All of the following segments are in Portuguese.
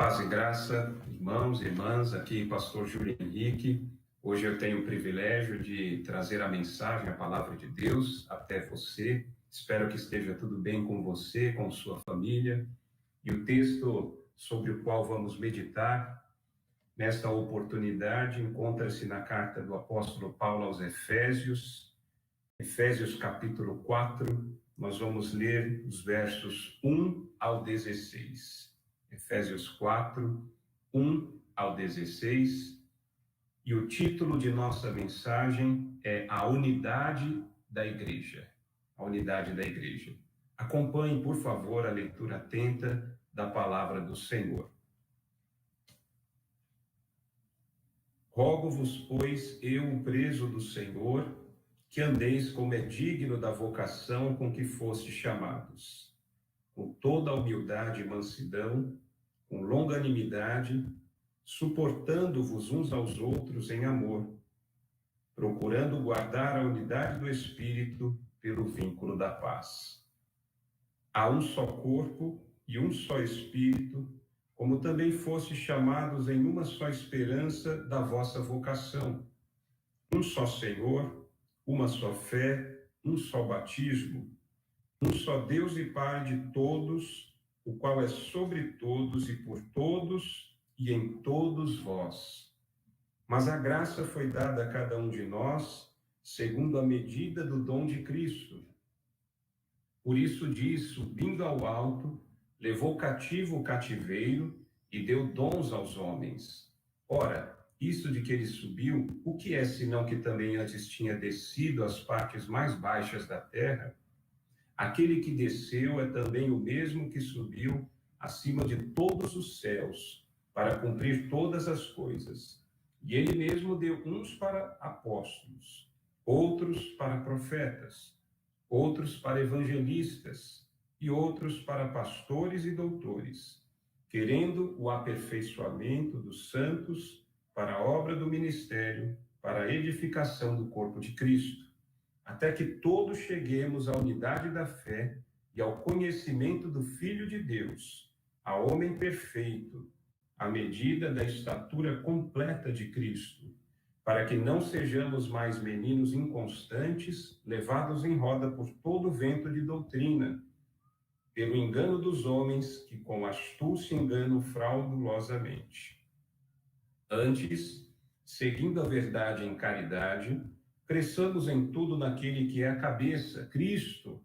Paz e graça, irmãos e irmãs, aqui Pastor Júlio Henrique. Hoje eu tenho o privilégio de trazer a mensagem, a palavra de Deus até você. Espero que esteja tudo bem com você, com sua família. E o texto sobre o qual vamos meditar nesta oportunidade encontra-se na carta do apóstolo Paulo aos Efésios, Efésios capítulo 4. Nós vamos ler os versos 1 ao 16. Efésios 4, 1 ao 16, e o título de nossa mensagem é A Unidade da Igreja. A Unidade da Igreja. Acompanhe, por favor, a leitura atenta da palavra do Senhor. Rogo-vos, pois, eu, o preso do Senhor, que andeis como é digno da vocação com que fostes chamados, com toda a humildade e mansidão, com longanimidade, suportando-vos uns aos outros em amor, procurando guardar a unidade do Espírito pelo vínculo da paz. Há um só corpo e um só Espírito, como também fostes chamados em uma só esperança da vossa vocação. Um só Senhor, uma só fé, um só batismo, um só Deus e Pai de todos, o qual é sobre todos e por todos e em todos vós. Mas a graça foi dada a cada um de nós, segundo a medida do dom de Cristo. Por isso diz, subindo ao alto, levou cativo o cativeiro e deu dons aos homens. Ora, isto de que ele subiu, o que é senão que também antes tinha descido às partes mais baixas da terra? Aquele que desceu é também o mesmo que subiu acima de todos os céus, para cumprir todas as coisas. E ele mesmo deu uns para apóstolos, outros para profetas, outros para evangelistas e outros para pastores e doutores, querendo o aperfeiçoamento dos santos para a obra do ministério, para a edificação do corpo de Cristo, até que todos cheguemos à unidade da fé e ao conhecimento do Filho de Deus, a homem perfeito, à medida da estatura completa de Cristo, para que não sejamos mais meninos inconstantes, levados em roda por todo vento de doutrina, pelo engano dos homens que com astúcia enganam fraudulosamente. Antes, seguindo a verdade em caridade, cresçamos em tudo naquele que é a cabeça, Cristo,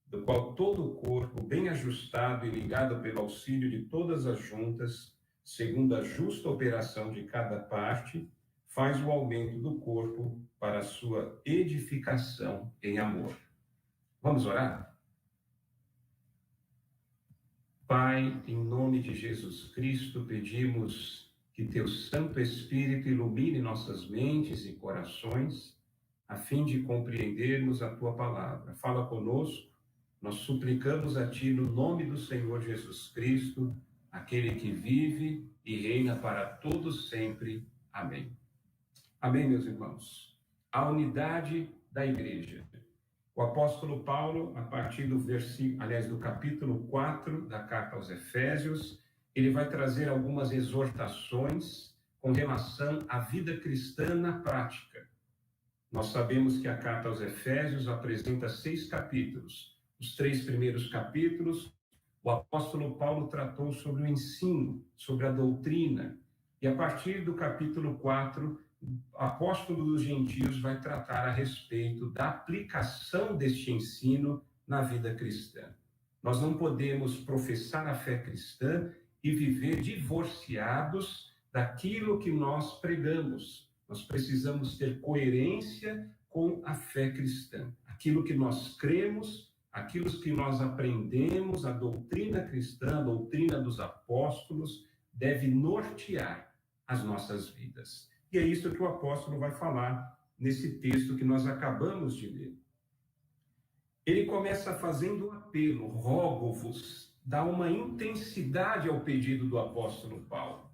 do qual todo o corpo, bem ajustado e ligado pelo auxílio de todas as juntas, segundo a justa operação de cada parte, faz o aumento do corpo para a sua edificação em amor. Vamos orar? Pai, em nome de Jesus Cristo, pedimos que teu Santo Espírito ilumine nossas mentes e corações, a fim de compreendermos a tua palavra. Fala conosco, nós suplicamos a ti no nome do Senhor Jesus Cristo, aquele que vive e reina para todos sempre. Amém. Amém, meus irmãos. A unidade da igreja. O apóstolo Paulo, a partir do capítulo 4 da carta aos Efésios, ele vai trazer algumas exortações com relação à vida cristã na prática. Nós sabemos que a carta aos Efésios apresenta 6 capítulos. Os 3 primeiros capítulos, o apóstolo Paulo tratou sobre o ensino, sobre a doutrina. E a partir do capítulo 4, o apóstolo dos gentios vai tratar a respeito da aplicação deste ensino na vida cristã. Nós não podemos professar a fé cristã e viver divorciados daquilo que nós pregamos. Nós precisamos ter coerência com a fé cristã. Aquilo que nós cremos, aquilo que nós aprendemos, a doutrina cristã, a doutrina dos apóstolos, deve nortear as nossas vidas. E é isso que o apóstolo vai falar nesse texto que nós acabamos de ler. Ele começa fazendo um apelo, rogo-vos, dá uma intensidade ao pedido do apóstolo Paulo.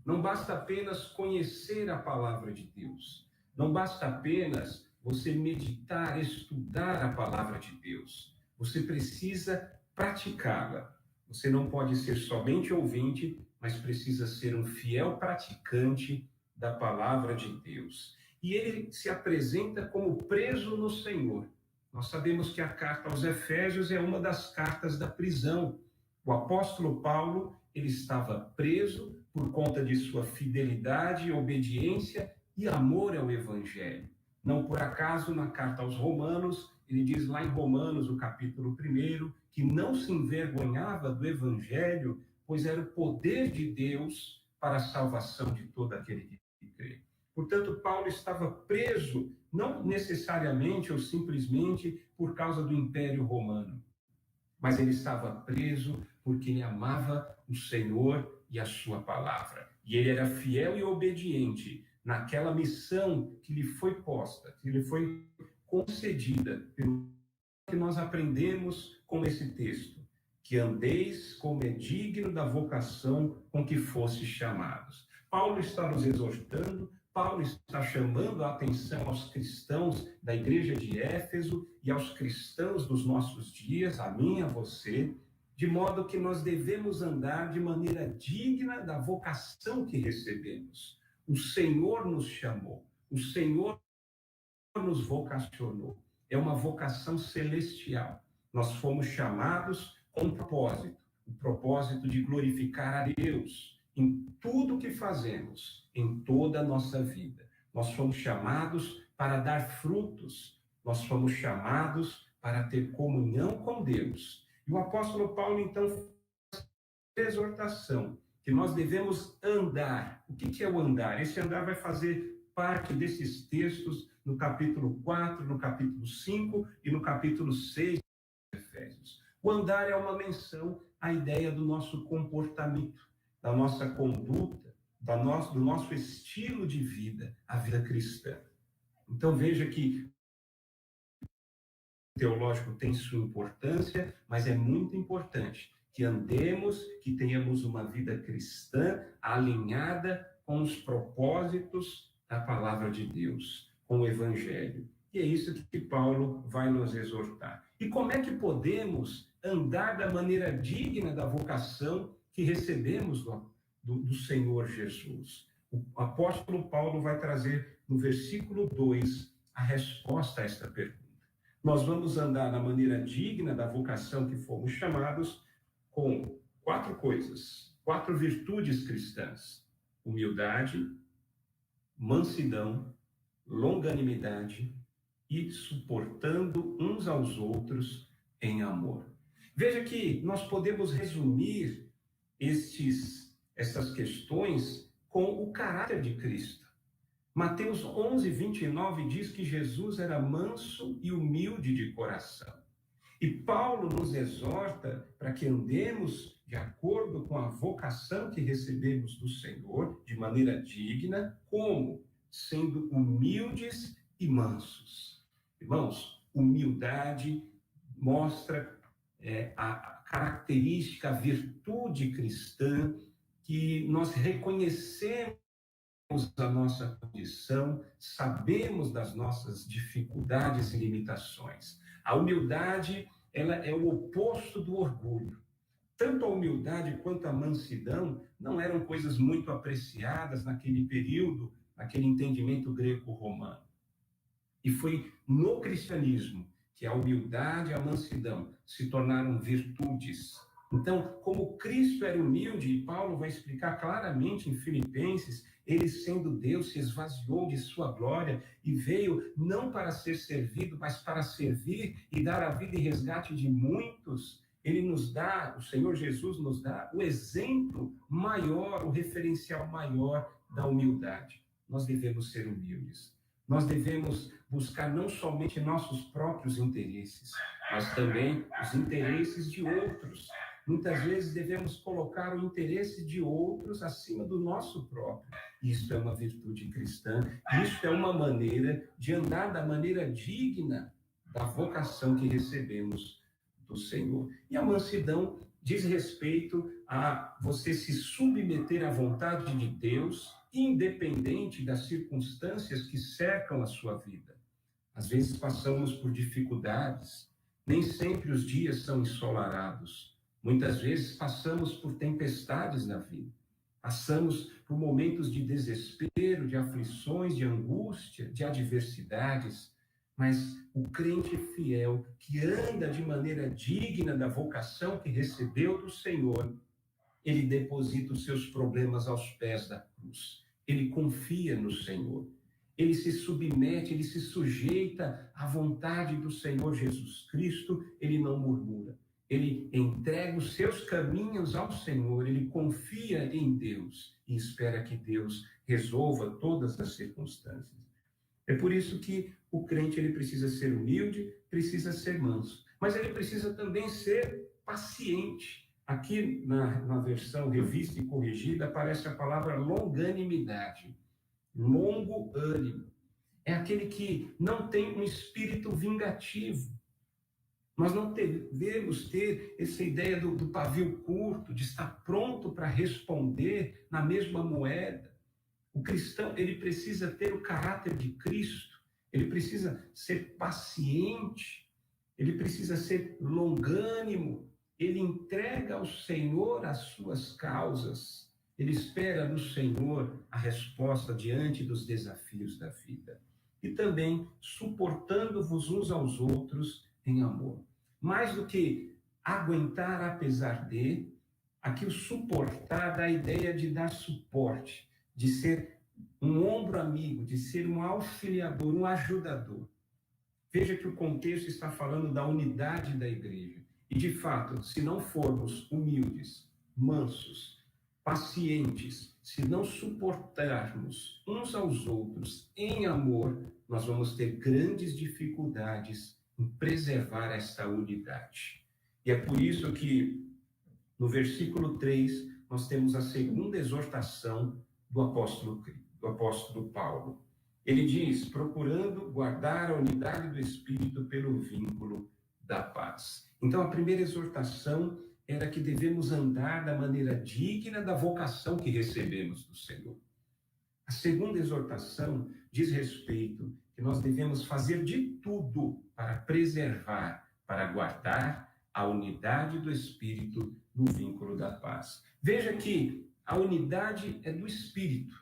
Não basta apenas conhecer a palavra de Deus. Não basta apenas você meditar, estudar a palavra de Deus. Você precisa praticá-la. Você não pode ser somente ouvinte, mas precisa ser um fiel praticante da palavra de Deus. E ele se apresenta como preso no Senhor. Nós sabemos que a carta aos Efésios é uma das cartas da prisão. O apóstolo Paulo, ele estava preso por conta de sua fidelidade, obediência e amor ao evangelho. Não por acaso, na carta aos Romanos, ele diz lá em Romanos, o capítulo 1, que não se envergonhava do evangelho, pois era o poder de Deus para a salvação de todo aquele que crê. Portanto, Paulo estava preso, não necessariamente ou simplesmente por causa do Império Romano, mas ele estava preso porque ele amava o Senhor e a sua palavra. E ele era fiel e obediente naquela missão que lhe foi posta, que lhe foi concedida, pelo que nós aprendemos com esse texto, que andeis como é digno da vocação com que fostes chamados. Paulo está nos exortando, Paulo está chamando a atenção aos cristãos da igreja de Éfeso e aos cristãos dos nossos dias, a mim e a você, de modo que nós devemos andar de maneira digna da vocação que recebemos. O Senhor nos chamou, o Senhor nos vocacionou. É uma vocação celestial. Nós fomos chamados com um propósito, o propósito de glorificar a Deus em tudo que fazemos, em toda a nossa vida. Nós fomos chamados para dar frutos, nós fomos chamados para ter comunhão com Deus. E o apóstolo Paulo, então, faz a exortação que nós devemos andar. O que é o andar? Esse andar vai fazer parte desses textos no capítulo 4, no capítulo 5 e no capítulo 6 de Efésios. O andar é uma menção à ideia do nosso comportamento, da nossa conduta, do nosso estilo de vida, a vida cristã. Então veja que o teológico tem sua importância, mas é muito importante que andemos, que tenhamos uma vida cristã alinhada com os propósitos da palavra de Deus, com o Evangelho. E é isso que Paulo vai nos exortar. E como é que podemos andar da maneira digna da vocação que recebemos do Senhor Jesus? O apóstolo Paulo vai trazer no versículo 2 a resposta a esta pergunta. Nós vamos andar da maneira digna da vocação que fomos chamados com 4 coisas, 4 virtudes cristãs: humildade, mansidão, longanimidade e suportando uns aos outros em amor. Veja que nós podemos resumir essas questões com o caráter de Cristo. Mateus 11, 29 diz que Jesus era manso e humilde de coração. E Paulo nos exorta para que andemos de acordo com a vocação que recebemos do Senhor, de maneira digna, como? Sendo humildes e mansos. Irmãos, humildade mostra a característica, a virtude cristã, que nós reconhecemos a nossa condição, sabemos das nossas dificuldades e limitações. A humildade, ela é o oposto do orgulho. Tanto a humildade quanto a mansidão não eram coisas muito apreciadas naquele período, naquele entendimento greco-romano. E foi no cristianismo que a humildade e a mansidão se tornaram virtudes. Então, como Cristo era humilde, e Paulo vai explicar claramente em Filipenses, ele sendo Deus se esvaziou de sua glória e veio não para ser servido, mas para servir e dar a vida e resgate de muitos. Ele nos dá, o Senhor Jesus nos dá o exemplo maior, o referencial maior da humildade. Nós devemos ser humildes. Nós devemos buscar não somente nossos próprios interesses, mas também os interesses de outros. Muitas vezes devemos colocar o interesse de outros acima do nosso próprio. Isso é uma virtude cristã, isso é uma maneira de andar da maneira digna da vocação que recebemos do Senhor. E a mansidão diz respeito a você se submeter à vontade de Deus, independente das circunstâncias que cercam a sua vida. Às vezes passamos por dificuldades, nem sempre os dias são ensolarados. Muitas vezes passamos por tempestades na vida. Passamos por momentos de desespero, de aflições, de angústia, de adversidades, mas o crente fiel, que anda de maneira digna da vocação que recebeu do Senhor, ele deposita os seus problemas aos pés da cruz. Ele confia no Senhor. Ele se submete, ele se sujeita à vontade do Senhor Jesus Cristo, ele não murmura. Ele entrega os seus caminhos ao Senhor, ele confia em Deus e espera que Deus resolva todas as circunstâncias. É por isso que o crente ele precisa ser humilde, precisa ser manso, mas ele precisa também ser paciente. Aqui na versão revista e corrigida aparece a palavra longanimidade, longo ânimo. É aquele que não tem um espírito vingativo. Nós não devemos ter essa ideia do pavio curto, de estar pronto para responder na mesma moeda. O cristão, ele precisa ter o caráter de Cristo, ele precisa ser paciente, ele precisa ser longânimo, ele entrega ao Senhor as suas causas, ele espera no Senhor a resposta diante dos desafios da vida. E também suportando-vos uns aos outros em amor. Mais do que aguentar apesar de, aqui o suportar dá a ideia de dar suporte, de ser um ombro amigo, de ser um auxiliador, um ajudador. Veja que o contexto está falando da unidade da igreja. E, de fato, se não formos humildes, mansos, pacientes, se não suportarmos uns aos outros em amor, nós vamos ter grandes dificuldades em preservar esta unidade. E é por isso que, no versículo 3, nós temos a segunda exortação do apóstolo Paulo. Ele diz, procurando guardar a unidade do Espírito pelo vínculo da paz. Então, a primeira exortação era que devemos andar da maneira digna da vocação que recebemos do Senhor. A segunda exortação diz respeito que nós devemos fazer de tudo para preservar, para guardar a unidade do Espírito no vínculo da paz. Veja que a unidade é do Espírito.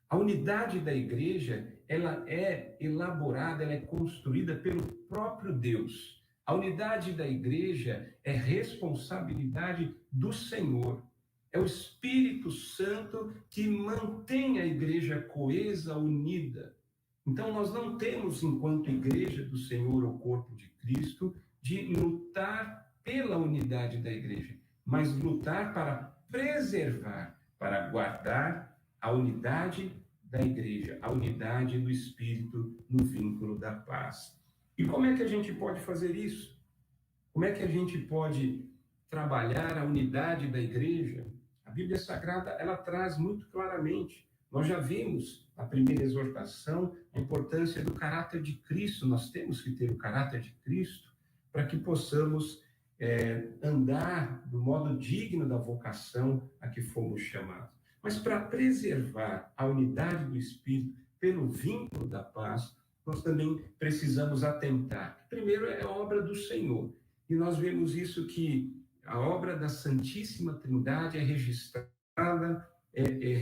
A unidade da igreja, ela é elaborada, ela é construída pelo próprio Deus. A unidade da igreja é responsabilidade do Senhor. É o Espírito Santo que mantém a igreja coesa, unida. Então, nós não temos, enquanto igreja do Senhor, o corpo de Cristo, de lutar pela unidade da igreja, mas lutar para preservar, para guardar a unidade da igreja, a unidade do Espírito no vínculo da paz. E como é que a gente pode fazer isso? Como é que a gente pode trabalhar a unidade da igreja? A Bíblia Sagrada, ela traz muito claramente. Nós já vimos na primeira exortação a importância do caráter de Cristo. Nós temos que ter o caráter de Cristo para que possamos andar do modo digno da vocação a que fomos chamados. Mas para preservar a unidade do Espírito pelo vínculo da paz, nós também precisamos atentar. Primeiro é a obra do Senhor. E nós vemos isso que a obra da Santíssima Trindade é registrada, é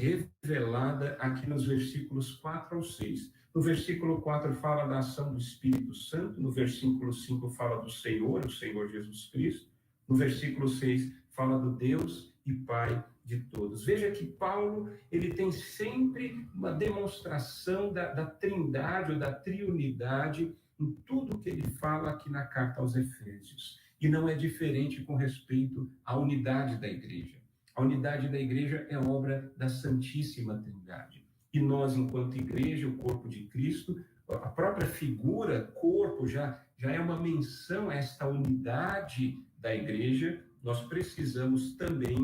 revelada aqui nos versículos 4 ao 6. No versículo 4 fala da ação do Espírito Santo, no versículo 5 fala do Senhor, o Senhor Jesus Cristo, no versículo 6 fala do Deus e Pai de todos. Veja que Paulo, ele tem sempre uma demonstração da trindade ou da triunidade em tudo que ele fala aqui na carta aos Efésios. E não é diferente com respeito à unidade da igreja. A unidade da igreja é obra da Santíssima Trindade. E nós, enquanto igreja, o corpo de Cristo, a própria figura, corpo, já é uma menção a esta unidade da igreja. Nós precisamos também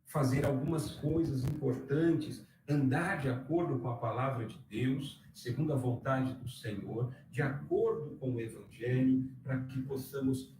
fazer algumas coisas importantes, andar de acordo com a palavra de Deus, segundo a vontade do Senhor, de acordo com o Evangelho, para que possamos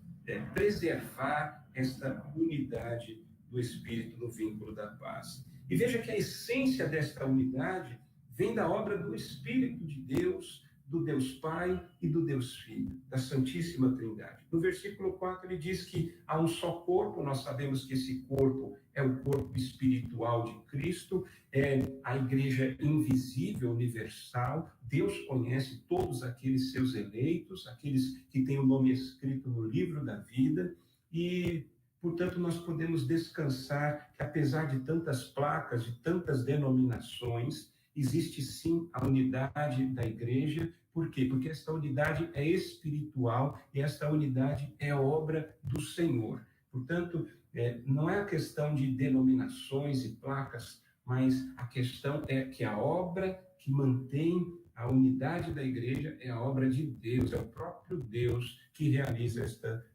preservar esta unidade do Espírito no vínculo da paz. E veja que a essência desta unidade vem da obra do Espírito de Deus, do Deus Pai e do Deus Filho, da Santíssima Trindade. No versículo 4 ele diz que há um só corpo, nós sabemos que esse corpo é o corpo espiritual de Cristo, é a igreja invisível, universal. Deus conhece todos aqueles seus eleitos, aqueles que têm o nome escrito no livro da vida, e portanto, nós podemos descansar que, apesar de tantas placas, de tantas denominações, existe sim a unidade da igreja. Por quê? Porque esta unidade é espiritual e esta unidade é obra do Senhor. Portanto, não é a questão de denominações e placas, mas a questão é que a obra que mantém a unidade da igreja é a obra de Deus, é o próprio Deus que realiza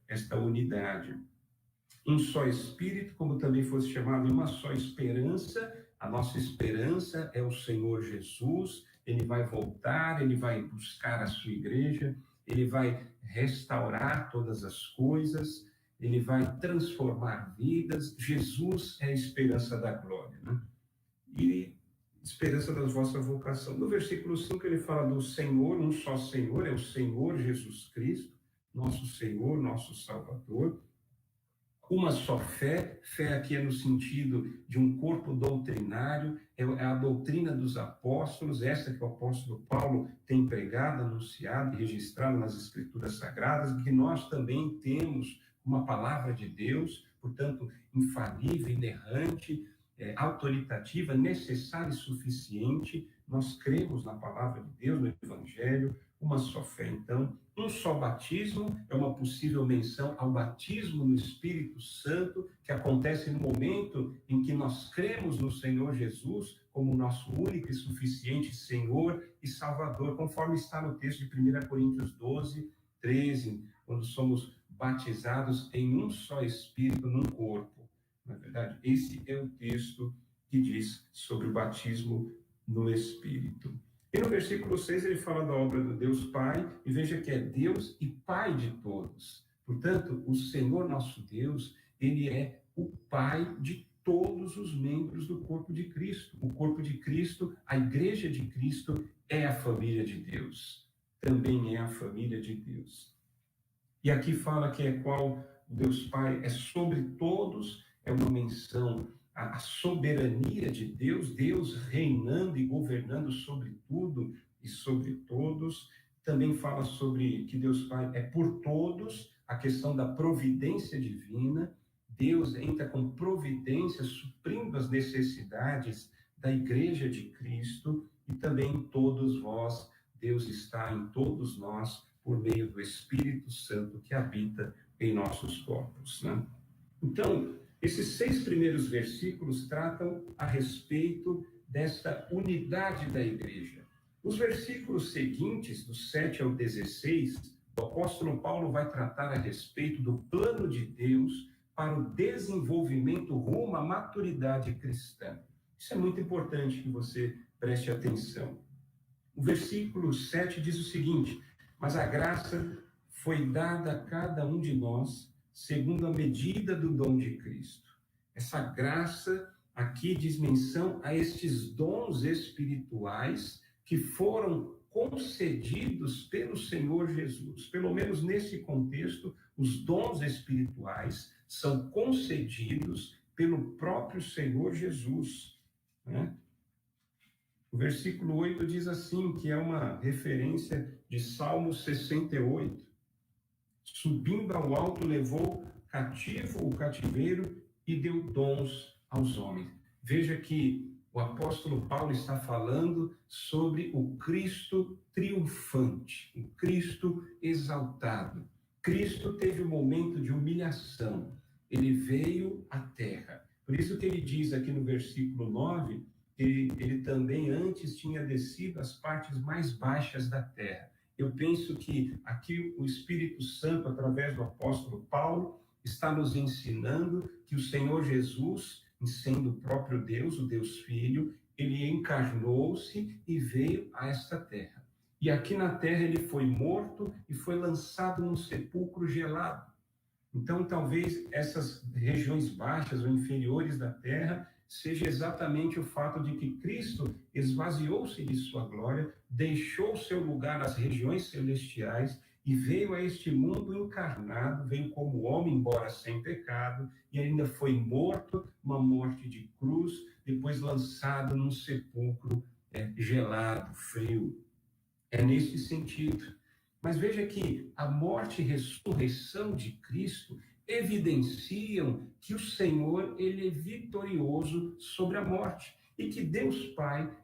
esta unidade. Um só Espírito, como também fosse chamado, e uma só esperança. A nossa esperança é o Senhor Jesus. Ele vai voltar, ele vai buscar a sua igreja, ele vai restaurar todas as coisas, ele vai transformar vidas. Jesus é a esperança da glória, né? E esperança da vossa vocação. No versículo 5 ele fala do Senhor, um só Senhor, é o Senhor Jesus Cristo, nosso Senhor, nosso Salvador. Uma só fé, fé aqui é no sentido de um corpo doutrinário, é a doutrina dos apóstolos, essa que o apóstolo Paulo tem pregado, anunciado e registrado nas Escrituras Sagradas, que nós também temos uma palavra de Deus, portanto, infalível, inerrante, autoritativa, necessária e suficiente. Nós cremos na palavra de Deus, no Evangelho. Uma só fé, então, um só batismo, é uma possível menção ao batismo no Espírito Santo, que acontece no momento em que nós cremos no Senhor Jesus como nosso único e suficiente Senhor e Salvador, conforme está no texto de 1 Coríntios 12, 13, quando somos batizados em um só Espírito, num corpo. Na verdade, esse é o texto que diz sobre o batismo no Espírito. E no versículo 6 ele fala da obra do Deus Pai, e veja que é Deus e Pai de todos. Portanto, o Senhor nosso Deus, ele é o Pai de todos os membros do corpo de Cristo. O corpo de Cristo, a igreja de Cristo, é a família de Deus. Também é a família de Deus. E aqui fala que é qual Deus Pai é sobre todos, é uma menção a soberania de Deus, Deus reinando e governando sobre tudo e sobre todos. Também fala sobre que Deus Pai é por todos, a questão da providência divina. Deus entra com providência, suprindo as necessidades da igreja de Cristo, e também em todos vós, Deus está em todos nós, por meio do Espírito Santo que habita em nossos corpos, né? Então, esses 6 primeiros versículos tratam a respeito desta unidade da igreja. Os versículos seguintes, do 7 ao 16, o apóstolo Paulo vai tratar a respeito do plano de Deus para o desenvolvimento rumo à maturidade cristã. Isso é muito importante que você preste atenção. O versículo 7 diz o seguinte: mas a graça foi dada a cada um de nós segundo a medida do dom de Cristo. Essa graça aqui diz menção a estes dons espirituais que foram concedidos pelo Senhor Jesus. Pelo menos nesse contexto, os dons espirituais são concedidos pelo próprio Senhor Jesus, né? O versículo 8 diz assim, que é uma referência de Salmo 68. Subindo ao alto, levou cativo o cativeiro e deu dons aos homens. Veja que o apóstolo Paulo está falando sobre o Cristo triunfante, o Cristo exaltado. Cristo teve um momento de humilhação. Ele veio à terra. Por isso que ele diz aqui no versículo 9, que ele também antes tinha descido às partes mais baixas da terra. Eu penso que aqui o Espírito Santo, através do apóstolo Paulo, está nos ensinando que o Senhor Jesus, sendo o próprio Deus, o Deus Filho, ele encarnou-se e veio a esta terra. E aqui na terra ele foi morto e foi lançado num sepulcro gelado. Então, talvez essas regiões baixas ou inferiores da terra seja exatamente o fato de que Cristo esvaziou-se de sua glória, deixou seu lugar nas regiões celestiais e veio a este mundo encarnado, veio como homem, embora sem pecado, e ainda foi morto, uma morte de cruz, depois lançado num sepulcro gelado, frio. É nesse sentido. Mas veja que a morte e ressurreição de Cristo evidenciam que o Senhor, ele é vitorioso sobre a morte e que Deus Pai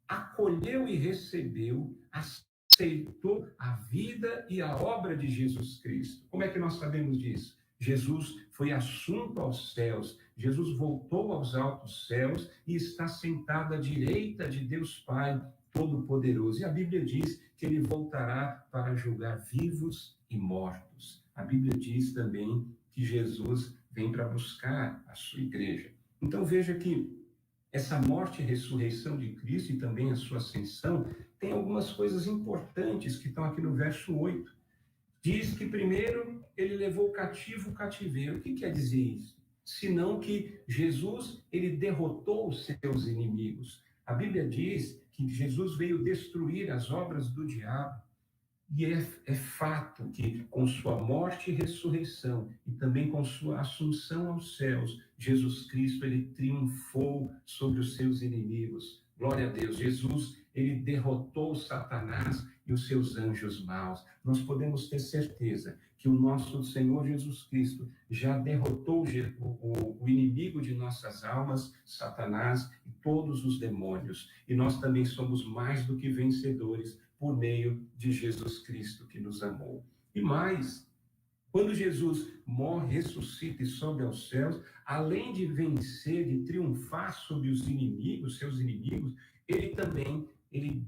acolheu e recebeu, aceitou a vida e a obra de Jesus Cristo. Como é que nós sabemos disso? Jesus foi assunto aos céus, Jesus voltou aos altos céus e está sentado à direita de Deus Pai Todo-Poderoso. E a Bíblia diz que ele voltará para julgar vivos e mortos. A Bíblia diz também que Jesus vem para buscar a sua igreja. Então veja que essa morte e ressurreição de Cristo e também a sua ascensão tem algumas coisas importantes que estão aqui no verso 8. Diz que primeiro ele levou cativo o cativeiro. O que quer dizer isso? Senão que Jesus, ele derrotou os seus inimigos. A Bíblia diz que Jesus veio destruir as obras do diabo. E é fato que com sua morte e ressurreição e também com sua assunção aos céus, Jesus Cristo, ele triunfou sobre os seus inimigos. Glória a Deus. Jesus, ele derrotou Satanás e os seus anjos maus. Nós podemos ter certeza que o nosso Senhor Jesus Cristo já derrotou o inimigo de nossas almas, Satanás e todos os demônios. E nós também somos mais do que vencedores por meio de Jesus Cristo que nos amou. E mais, quando Jesus morre, ressuscita e sobe aos céus, além de vencer, de triunfar sobre os inimigos, seus inimigos, ele também ele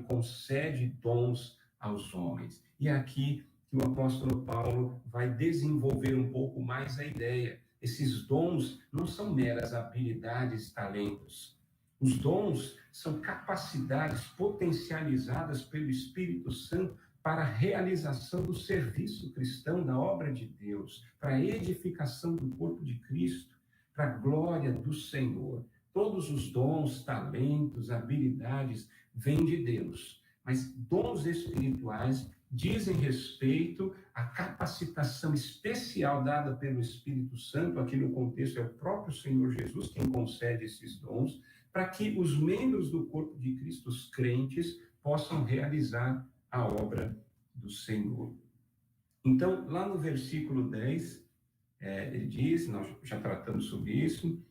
concede dons aos homens. E é aqui que o apóstolo Paulo vai desenvolver um pouco mais a ideia. Esses dons não são meras habilidades, talentos. Os dons são capacidades potencializadas pelo Espírito Santo para a realização do serviço cristão, da obra de Deus, para a edificação do corpo de Cristo, para a glória do Senhor. Todos os dons, talentos, habilidades vêm de Deus, mas dons espirituais dizem respeito à capacitação especial dada pelo Espírito Santo, aqui no contexto é o próprio Senhor Jesus quem concede esses dons, para que os membros do corpo de Cristo, os crentes, possam realizar a obra do Senhor. Então, lá no versículo 10, ele diz, nós já tratamos sobre isso,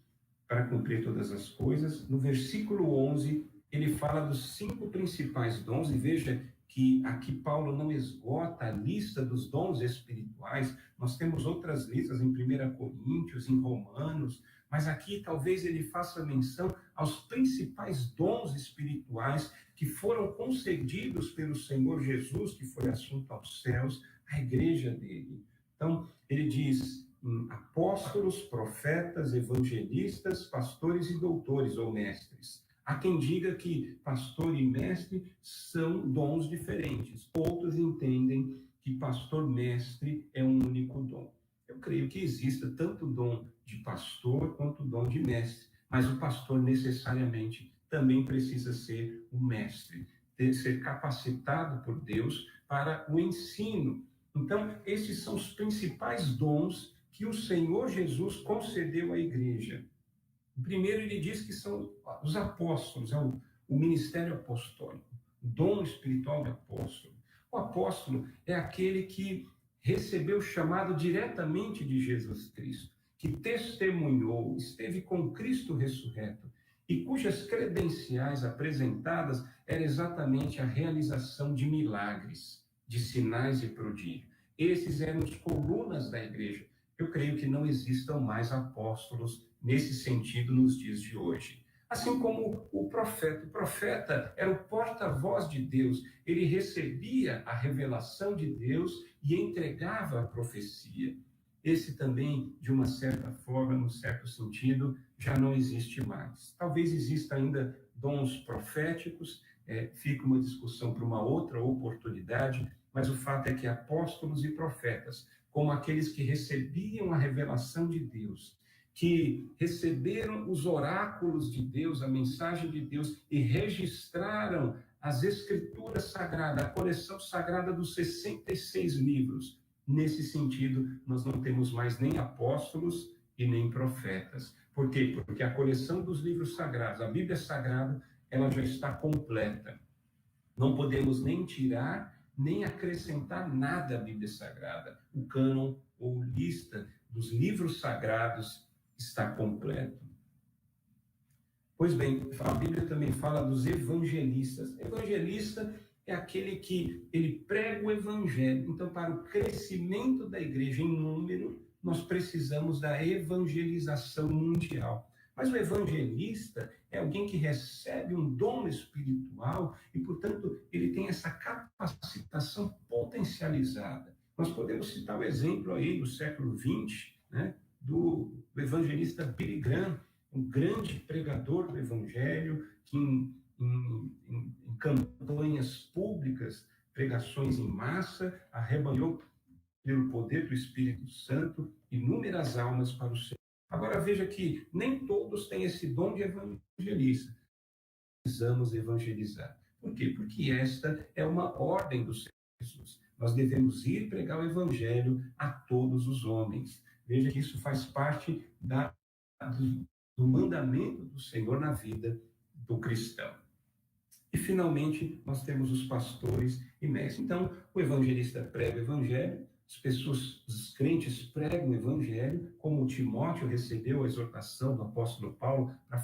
para cumprir todas as coisas. No versículo 11, ele fala dos 5 principais dons, e veja que aqui Paulo não esgota a lista dos dons espirituais, nós temos outras listas em 1 Coríntios, em Romanos, mas aqui talvez ele faça menção aos principais dons espirituais que foram concedidos pelo Senhor Jesus, que foi assunto aos céus, à igreja dele. Então, ele diz apóstolos, profetas, evangelistas, pastores e doutores ou mestres. Há quem diga que pastor e mestre são dons diferentes. Outros entendem que pastor-mestre é um único dom. Eu creio que exista tanto o dom de pastor quanto o dom de mestre, mas o pastor necessariamente também precisa ser um mestre, ser capacitado por Deus para o ensino. Então, esses são os principais dons que o Senhor Jesus concedeu à igreja. Primeiro, ele diz que são os apóstolos, é o ministério apostólico, o dom espiritual do apóstolo. O apóstolo é aquele que recebeu o chamado diretamente de Jesus Cristo, que testemunhou, esteve com Cristo ressurreto e cujas credenciais apresentadas era exatamente a realização de milagres, de sinais e prodígios. Esses eram os colunas da igreja. Eu creio que não existam mais apóstolos nesse sentido nos dias de hoje. Assim como o profeta era o porta-voz de Deus, ele recebia a revelação de Deus e entregava a profecia. Esse também, de uma certa forma, num certo sentido, já não existe mais. Talvez exista ainda dons proféticos, fica uma discussão para uma outra oportunidade, mas o fato é que apóstolos e profetas, como aqueles que recebiam a revelação de Deus que receberam os oráculos de Deus, a mensagem de Deus, e registraram as Escrituras Sagradas, a coleção sagrada dos 66 livros. Nesse sentido, nós não temos mais nem apóstolos e nem profetas. Por quê? Porque a coleção dos livros sagrados, a Bíblia Sagrada, ela já está completa. Não podemos nem tirar, nem acrescentar nada à Bíblia Sagrada. O cânon ou lista dos livros sagrados está completo. Pois bem, a Bíblia também fala dos evangelistas. Evangelista é aquele que ele prega o evangelho. Então, para o crescimento da igreja em número, nós precisamos da evangelização mundial. Mas o evangelista é alguém que recebe um dom espiritual e, portanto, ele tem essa capacitação potencializada. Nós podemos citar o exemplo aí do século XX, né, do evangelista Billy Graham, um grande pregador do evangelho, que em campanhas públicas, pregações em massa, arrebanhou pelo poder do Espírito Santo inúmeras almas para o Senhor. Agora veja que nem todos têm esse dom de evangelista. Precisamos evangelizar. Por quê? Porque esta é uma ordem do Senhor Jesus. Nós devemos ir pregar o evangelho a todos os homens. Veja que isso faz parte do mandamento do Senhor na vida do cristão. E, finalmente, nós temos os pastores e mestres. Então, o evangelista prega o evangelho, as pessoas, os crentes pregam o evangelho, como Timóteo recebeu a exortação do apóstolo Paulo para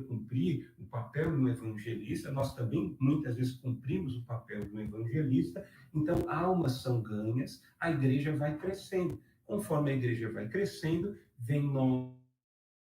cumprir o papel de um evangelista, nós também, muitas vezes, cumprimos o papel de um evangelista. Então, almas são ganhas, a igreja vai crescendo. Conforme a igreja vai crescendo, vem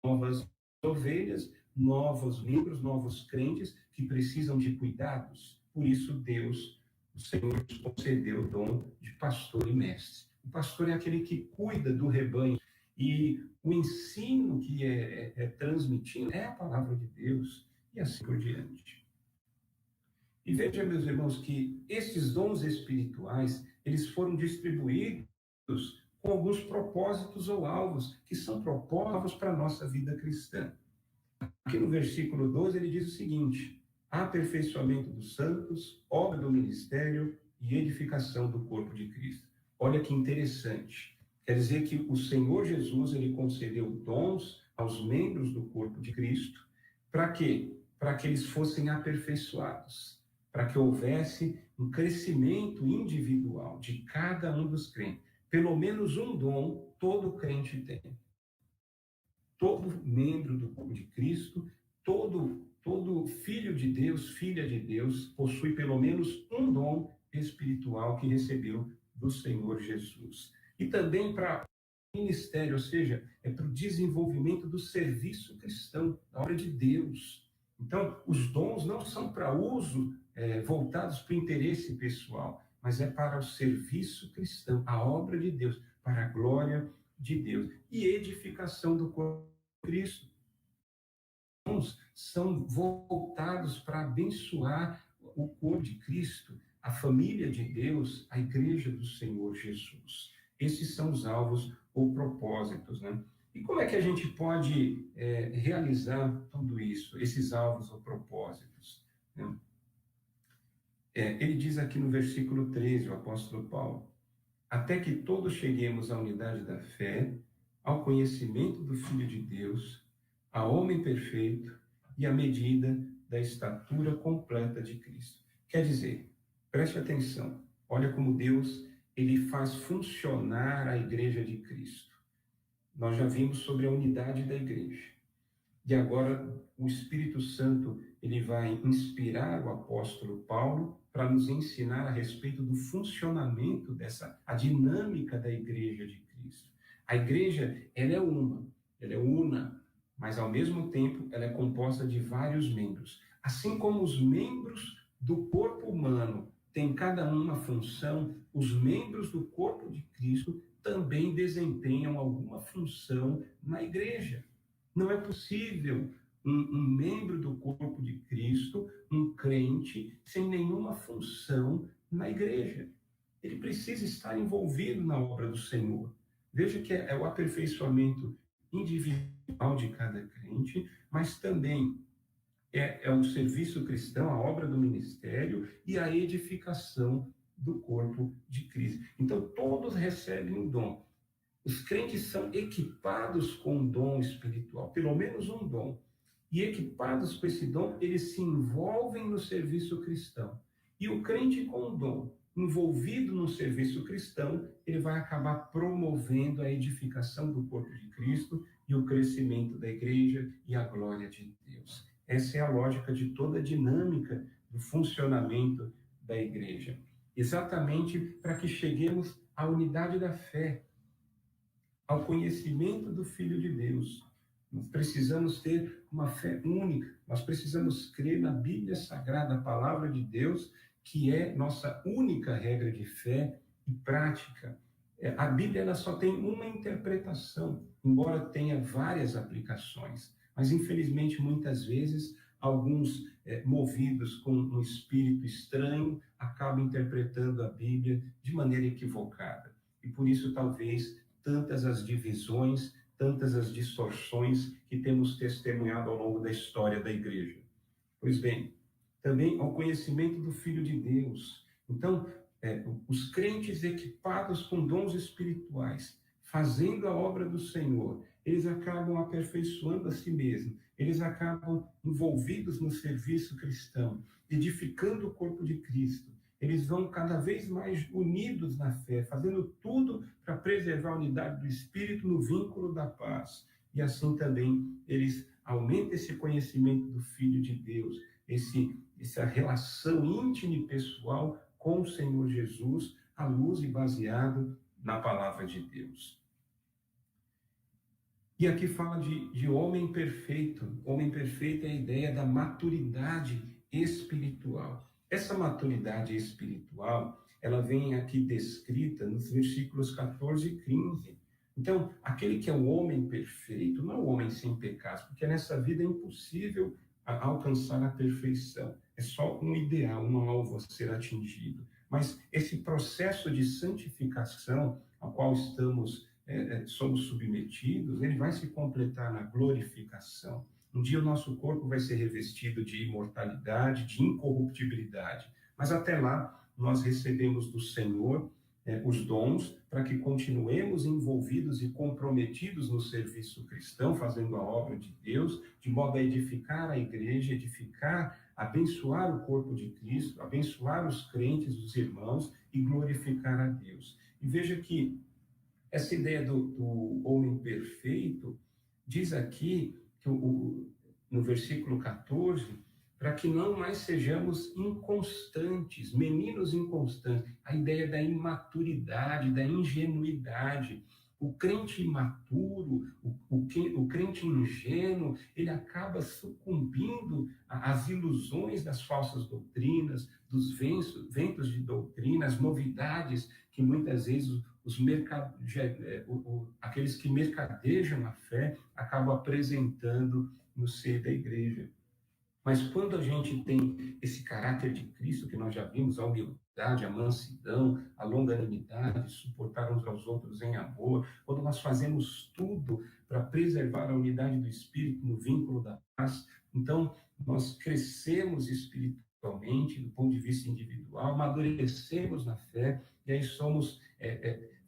novas ovelhas, novos membros, novos crentes que precisam de cuidados. Por isso, Deus, o Senhor, nos concedeu o dom de pastor e mestre. O pastor é aquele que cuida do rebanho e o ensino que é transmitido é a palavra de Deus e assim por diante. E veja, meus irmãos, que estes dons espirituais, eles foram distribuídos com alguns propósitos ou alvos, que são propósitos para a nossa vida cristã. Aqui no versículo 12, ele diz o seguinte: aperfeiçoamento dos santos, obra do ministério e edificação do corpo de Cristo. Olha que interessante. Quer dizer que o Senhor Jesus, ele concedeu dons aos membros do corpo de Cristo. Para quê? Para que eles fossem aperfeiçoados. Para que houvesse um crescimento individual de cada um dos crentes. Pelo menos um dom todo crente tem. Todo membro do corpo de Cristo, todo filho de Deus, filha de Deus, possui pelo menos um dom espiritual que recebeu do Senhor Jesus. E também para o ministério, ou seja, é para o desenvolvimento do serviço cristão, da obra de Deus. Então, os dons não são para uso voltados para o interesse pessoal, mas é para o serviço cristão, a obra de Deus, para a glória de Deus e edificação do corpo de Cristo. Os dons são voltados para abençoar o corpo de Cristo, a família de Deus, a igreja do Senhor Jesus. Esses são os alvos ou propósitos, né? E como é que a gente pode realizar tudo isso, esses alvos ou propósitos, né? Ele diz aqui no versículo 13, o apóstolo Paulo: até que todos cheguemos à unidade da fé, ao conhecimento do Filho de Deus, a homem perfeito e à medida da estatura completa de Cristo. Quer dizer, preste atenção, olha como Deus ele faz funcionar a igreja de Cristo. Nós já vimos sobre a unidade da igreja. E agora o Espírito Santo ele vai inspirar o apóstolo Paulo para nos ensinar a respeito do funcionamento a dinâmica da igreja de Cristo. A igreja, ela é una, mas ao mesmo tempo ela é composta de vários membros. Assim como os membros do corpo humano têm cada uma função, os membros do corpo de Cristo também desempenham alguma função na igreja. Não é possível um membro do corpo de Cristo, um crente, sem nenhuma função na igreja. Ele precisa estar envolvido na obra do Senhor. Veja que é o aperfeiçoamento individual de cada crente, mas também é o serviço cristão, a obra do ministério e a edificação do corpo de Cristo. Então, todos recebem um dom. Os crentes são equipados com um dom espiritual, pelo menos um dom. E equipados com esse dom, eles se envolvem no serviço cristão. E o crente com o dom, envolvido no serviço cristão, ele vai acabar promovendo a edificação do corpo de Cristo e o crescimento da igreja e a glória de Deus. Essa é a lógica de toda a dinâmica do funcionamento da igreja. Exatamente para que cheguemos à unidade da fé, ao conhecimento do Filho de Deus. Nós precisamos ter uma fé única, nós precisamos crer na Bíblia Sagrada, a palavra de Deus, que é nossa única regra de fé e prática. A Bíblia ela só tem uma interpretação, embora tenha várias aplicações, mas infelizmente muitas vezes alguns movidos com um espírito estranho acabam interpretando a Bíblia de maneira equivocada. E por isso talvez tantas as divisões, tantas as distorções que temos testemunhado ao longo da história da igreja. Pois bem, também ao conhecimento do Filho de Deus. Então, os crentes equipados com dons espirituais, fazendo a obra do Senhor, eles acabam aperfeiçoando a si mesmos, eles acabam envolvidos no serviço cristão, edificando o corpo de Cristo. Eles vão cada vez mais unidos na fé, fazendo tudo para preservar a unidade do Espírito no vínculo da paz. E assim também eles aumentam esse conhecimento do Filho de Deus, essa relação íntima e pessoal com o Senhor Jesus, à luz e baseado na palavra de Deus. E aqui fala de homem perfeito. Homem perfeito é a ideia da maturidade espiritual. Essa maturidade espiritual, ela vem aqui descrita nos versículos 14 e 15. Então, aquele que é o homem perfeito, não é o homem sem pecados, porque nessa vida é impossível alcançar a perfeição. É só um ideal, um alvo a ser atingido. Mas esse processo de santificação ao qual somos submetidos, ele vai se completar na glorificação. Um dia o nosso corpo vai ser revestido de imortalidade, de incorruptibilidade. Mas até lá, nós recebemos do Senhor os dons para que continuemos envolvidos e comprometidos no serviço cristão, fazendo a obra de Deus, de modo a edificar a igreja, abençoar o corpo de Cristo, abençoar os crentes, os irmãos e glorificar a Deus. E veja que essa ideia do homem perfeito diz aqui que no versículo 14, para que não mais sejamos inconstantes, meninos inconstantes, a ideia da imaturidade, da ingenuidade. O crente imaturo, o crente ingênuo, ele acaba sucumbindo às ilusões das falsas doutrinas, dos ventos de doutrina, as novidades que muitas vezes aqueles que mercadejam a fé acabam apresentando no seio da igreja. Mas quando a gente tem esse caráter de Cristo, que nós já vimos, a humildade, a mansidão, a longanimidade, suportar uns aos outros em amor, quando nós fazemos tudo para preservar a unidade do Espírito no vínculo da paz, então nós crescemos espiritualmente, do ponto de vista individual, amadurecemos na fé, e aí somos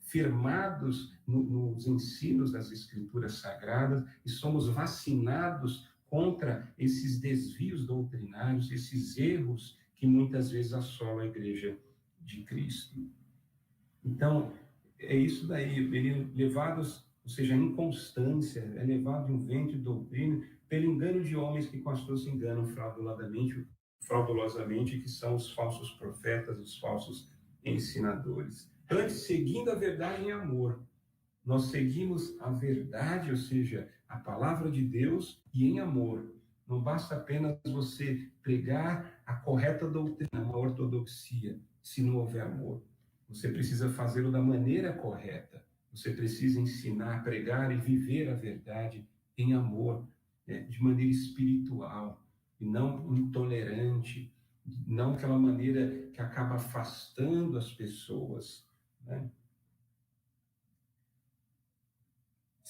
firmados nos ensinos das Escrituras Sagradas e somos vacinados contra esses desvios doutrinários, esses erros que muitas vezes assolam a igreja de Cristo. Então, é isso daí, levados, ou seja, a inconstância, é levado um vento de doutrina pelo engano de homens que com astúcia se enganam fraudulosamente, que são os falsos profetas, os falsos ensinadores. Antes, seguindo a verdade em amor, nós seguimos a verdade, ou seja, a palavra de Deus e em amor. Não basta apenas você pregar a correta doutrina, uma ortodoxia, se não houver amor. Você precisa fazê-lo da maneira correta. Você precisa ensinar, pregar e viver a verdade em amor, de maneira espiritual, e não intolerante, não aquela maneira que acaba afastando as pessoas, né?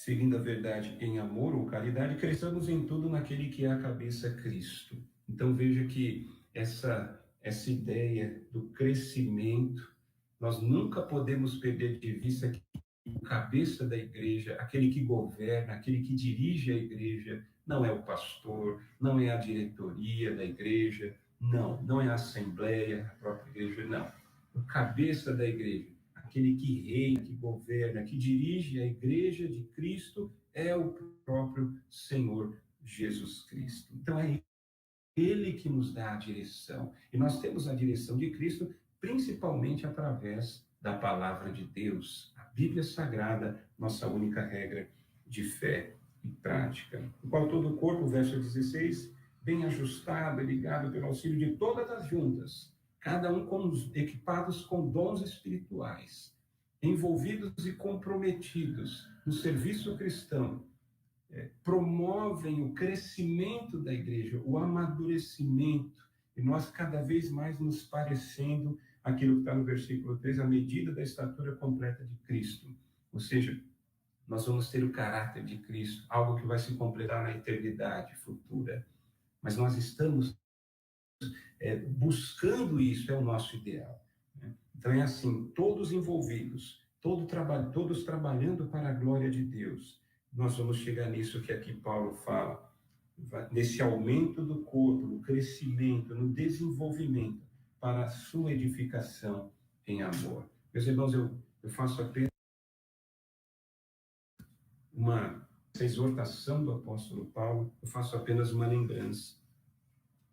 seguindo a verdade em amor ou caridade, cresçamos em tudo naquele que é a cabeça, Cristo. Então veja que essa ideia do crescimento, nós nunca podemos perder de vista que o cabeça da igreja, aquele que governa, aquele que dirige a igreja, não é o pastor, não é a diretoria da igreja, não é a assembleia, a própria igreja, não. O cabeça da igreja, aquele que reina, que governa, que dirige a igreja de Cristo, é o próprio Senhor Jesus Cristo. Então é Ele que nos dá a direção. E nós temos a direção de Cristo principalmente através da palavra de Deus, a Bíblia Sagrada, nossa única regra de fé e prática. O qual todo o corpo, verso 16, bem ajustado e ligado pelo auxílio de todas as juntas, cada um equipados com dons espirituais, envolvidos e comprometidos no serviço cristão, promovem o crescimento da igreja, o amadurecimento, e nós cada vez mais nos parecendo aquilo que está no versículo 3, a medida da estatura completa de Cristo. Ou seja, nós vamos ter o caráter de Cristo, algo que vai se completar na eternidade futura. Mas nós estamos buscando isso, é o nosso ideal. Né? Então é assim, todos envolvidos, todos trabalhando para a glória de Deus. Nós vamos chegar nisso que aqui Paulo fala, nesse aumento do corpo, no crescimento, no desenvolvimento, para a sua edificação em amor. Meus irmãos, eu faço apenas uma exortação do apóstolo Paulo, eu faço apenas uma lembrança.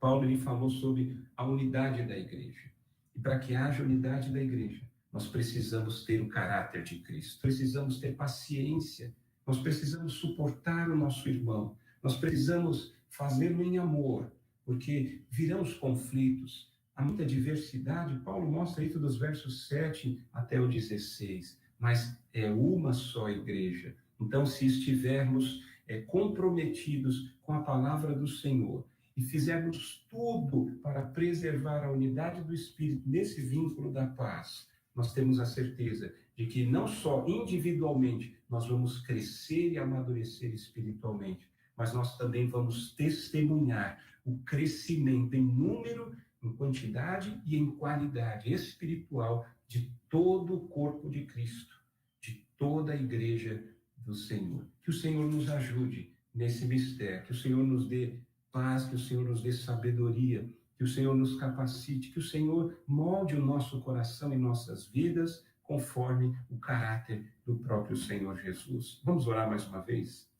Paulo ele falou sobre a unidade da igreja. E para que haja unidade da igreja, nós precisamos ter o caráter de Cristo, precisamos ter paciência, nós precisamos suportar o nosso irmão, nós precisamos fazê-lo em amor, porque virão os conflitos, há muita diversidade. Paulo mostra isso dos versos 7 até o 16, mas é uma só igreja. Então, se estivermos comprometidos com a palavra do Senhor e fizermos tudo para preservar a unidade do Espírito nesse vínculo da paz, nós temos a certeza de que não só individualmente nós vamos crescer e amadurecer espiritualmente, mas nós também vamos testemunhar o crescimento em número, em quantidade e em qualidade espiritual de todo o corpo de Cristo, de toda a igreja do Senhor. Que o Senhor nos ajude nesse mistério, que o Senhor nos dê paz, que o Senhor nos dê sabedoria, que o Senhor nos capacite, que o Senhor molde o nosso coração e nossas vidas conforme o caráter do próprio Senhor Jesus. Vamos orar mais uma vez?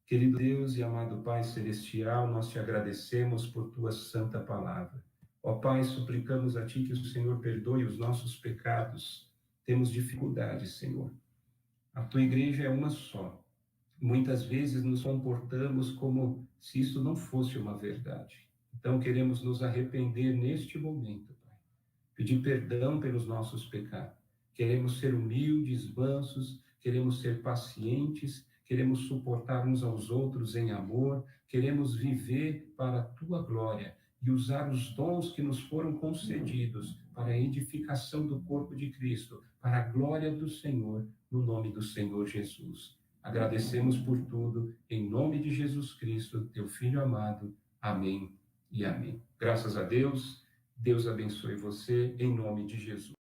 Querido Deus e amado Pai Celestial, nós te agradecemos por tua santa palavra. Ó Pai, suplicamos a Ti que o Senhor perdoe os nossos pecados. Temos dificuldades, Senhor. A tua igreja é uma só. Muitas vezes nos comportamos como se isso não fosse uma verdade. Então queremos nos arrepender neste momento, Pai. Pedir perdão pelos nossos pecados. Queremos ser humildes, mansos, queremos ser pacientes, queremos suportar uns aos outros em amor, queremos viver para a tua glória e usar os dons que nos foram concedidos para a edificação do corpo de Cristo, para a glória do Senhor, no nome do Senhor Jesus. Agradecemos por tudo, em nome de Jesus Cristo, teu Filho amado. Amém e amém. Graças a Deus, Deus abençoe você, em nome de Jesus.